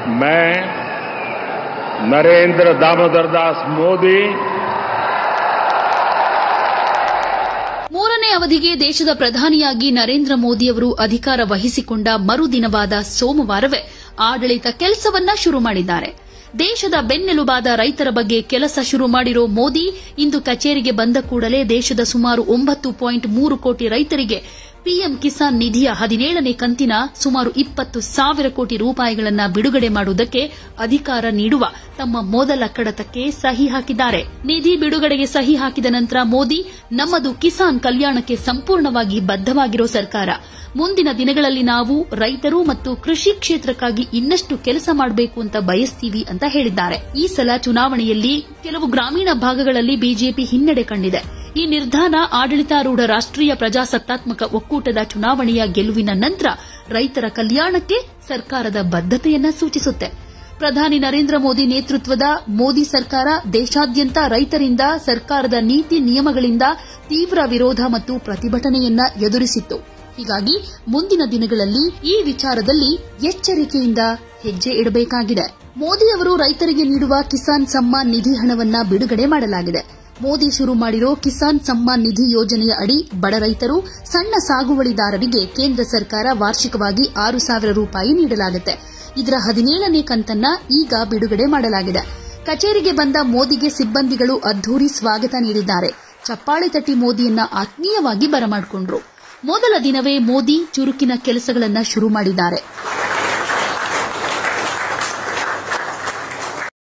मैं नरेंद्र दामोदर दास मोदी ಮೂರನೇ ಅವಧಿಗೆ ದೇಶದ ಪ್ರಧಾನಿಯಾಗಿ ನರೇಂದ್ರ ಮೋದಿಯವರು ಅಧಿಕಾರ ವಹಿಸಿಕೊಂಡ ಮರುದಿನವಾದ ಸೋಮವಾರವೇ ಆಡಳಿತ ಕೆಲಸವನ್ನ ಶುರು ಮಾಡಿದ್ದಾರೆ. ದೇಶದ ಬೆನ್ನೆಲುಬಾದ ರೈತರ ಬಗ್ಗೆ ಕೆಲಸ ಶುರು ಮಾಡಿರೋ ಮೋದಿ ಇಂದು ಕಚೇರಿಗೆ ಬಂದ ಕೂಡಲೇ ದೇಶದ ಸುಮಾರು 9.3 ಕೋಟಿ ರೈತರಿಗೆ ಪಿಎಂ ಕಿಸಾನ್ ನಿಧಿಯ 17ನೇ ಕಂತಿನ ಸುಮಾರು 20,000 ಕೋಟಿ ರೂಪಾಯಿಗಳನ್ನು ಬಿಡುಗಡೆ ಮಾಡುವುದಕ್ಕೆ ಅಧಿಕಾರ ನೀಡುವ ತಮ್ಮ ಮೊದಲ ಕಡತಕ್ಕೆ ಸಹಿ ಹಾಕಿದ್ದಾರೆ. ನಿಧಿ ಬಿಡುಗಡೆಗೆ ಸಹಿ ಹಾಕಿದ ನಂತರ ಮೋದಿ, ನಮ್ಮದು ಕಿಸಾನ್ ಕಲ್ಯಾಣಕ್ಕೆ ಸಂಪೂರ್ಣವಾಗಿ ಬದ್ದವಾಗಿರೋ ಸರ್ಕಾರ. ಮುಂದಿನ ದಿನಗಳಲ್ಲಿ ನಾವು ರೈತರು ಮತ್ತು ಕೃಷಿ ಕ್ಷೇತ್ರಕ್ಕಾಗಿ ಇನ್ನಷ್ಟು ಕೆಲಸ ಮಾಡಬೇಕು ಅಂತ ಬಯಸ್ತೀವಿ ಅಂತ ಹೇಳಿದ್ದಾರೆ. ಈ ಸಲ ಚುನಾವಣೆಯಲ್ಲಿ ಕೆಲವು ಗ್ರಾಮೀಣ ಭಾಗಗಳಲ್ಲಿ ಬಿಜೆಪಿ ಹಿನ್ನಡೆ ಕಂಡಿದೆ. ಈ ನಿರ್ಧಾರ ಆಡಳಿತಾರೂಢ ರಾಷ್ಟ್ರೀಯ ಪ್ರಜಾಸತ್ತಾತ್ಮಕ ಒಕ್ಕೂಟದ ಚುನಾವಣೆಯ ಗೆಲುವಿನ ನಂತರ ರೈತರ ಕಲ್ಯಾಣಕ್ಕೆ ಸರ್ಕಾರದ ಬದ್ದತೆಯನ್ನ ಸೂಚಿಸುತ್ತೆ. ಪ್ರಧಾನಿ ನರೇಂದ್ರ ಮೋದಿ ನೇತೃತ್ವದ ಮೋದಿ ಸರ್ಕಾರ ದೇಶಾದ್ಯಂತ ರೈತರಿಂದ ಸರ್ಕಾರದ ನೀತಿ ನಿಯಮಗಳಿಂದ ತೀವ್ರ ವಿರೋಧ ಮತ್ತು ಪ್ರತಿಭಟನೆಯನ್ನ ಎದುರಿಸಿತ್ತು. ಹೀಗಾಗಿ ಮುಂದಿನ ದಿನಗಳಲ್ಲಿ ಈ ವಿಚಾರದಲ್ಲಿ ಎಚ್ಚರಿಕೆಯಿಂದ ಹೆಜ್ಜೆ ಇಡಬೇಕಾಗಿದೆ. ಮೋದಿ ಅವರು ರೈತರಿಗೆ ನೀಡುವ ಕಿಸಾನ್ ಸಮ್ಮಾನ್ ನಿಧಿ ಹಣವನ್ನ ಬಿಡುಗಡೆ ಮಾಡಲಾಗಿದೆ. ಮೋದಿ ಶುರು ಮಾಡಿರೋ ಕಿಸಾನ್ ಸಮ್ಮಾನ್ ನಿಧಿ ಯೋಜನೆಯ ಅಡಿ ಬಡ ರೈತರು, ಸಣ್ಣ ಸಾಗುವಳಿದಾರರಿಗೆ ಕೇಂದ್ರ ಸರ್ಕಾರ ವಾರ್ಷಿಕವಾಗಿ 6,000 ರೂಪಾಯಿ ನೀಡಲಾಗುತ್ತೆ. ಇದರ 17ನೇ ಕಂತನ್ನ ಈಗ ಬಿಡುಗಡೆ ಮಾಡಲಾಗಿದೆ. ಕಚೇರಿಗೆ ಬಂದ ಮೋದಿಗೆ ಸಿಬ್ಬಂದಿಗಳು ಅದ್ದೂರಿ ಸ್ವಾಗತ ನೀಡಿದ್ದಾರೆ. ಚಪ್ಪಾಳೆ ತಟ್ಟಿ ಮೋದಿಯನ್ನ ಆತ್ಮೀಯವಾಗಿ ಬರಮಾಡಿಕೊಂಡ್ರು. ಮೊದಲ ದಿನವೇ ಮೋದಿ ಚುರುಕಿನ ಕೆಲಸಗಳನ್ನು ಶುರು ಮಾಡಿದ್ದಾರೆ.